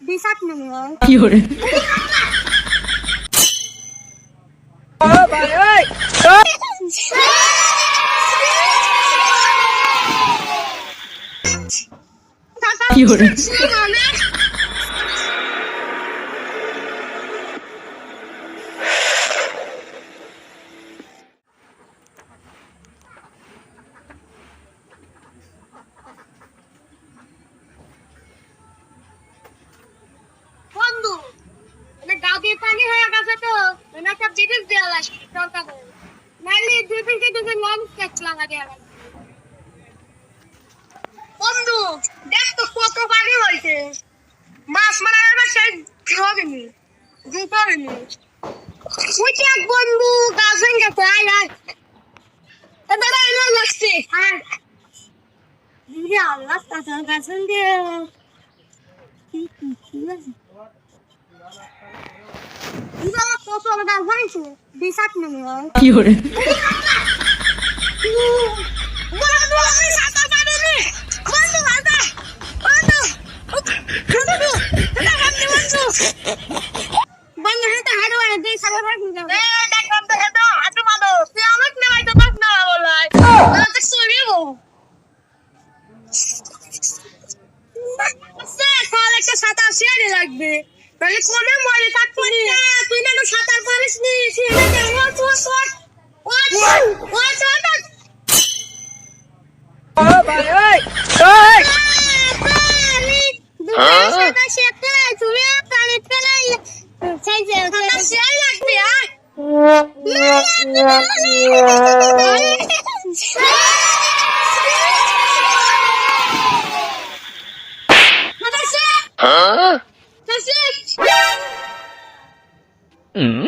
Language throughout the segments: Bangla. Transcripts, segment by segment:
Bisat naman. 有人。有人。 বন্ধু গাবি পানি হয়ে গেছে তো একটা বিদেশ দেওয়া লাগবে দরকার নাইলে দুই তিনটে দুজন লঞ্চ ট্যাক্স লাগা দেওয়া লাগবে বন্ধু দেখ তো কত পানি হয়েছে মাছ মারা এবার সেই হবেনি দিতে হবেনি উঠে এক বন্ধু গাছ ভেঙে গেছে আয় আয় দাদা এনে লাগছে হ্যাঁ দিদি আল্লাহ তাতে গাছ ভেঙে কি আছে 이거 소소하다 화이트 비쌌는 거. 有人。 লাগবে তাহলে কোনে মরে থাকবি না তুই না সাঁতার পারিস নি ছেলে ওট ও ভাই ওই ওই দুটো সাথে তুমি পানি ফেলে সেই যে সেই লাগবে Huh? Hmm?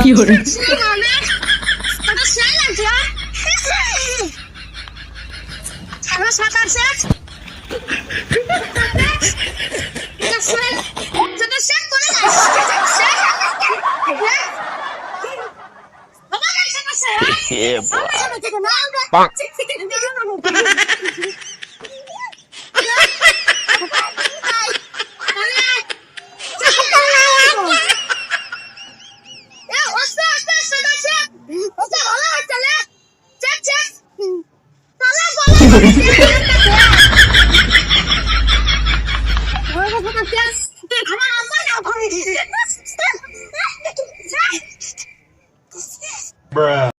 有人。 Yeah, boy. Bonk. Bruh.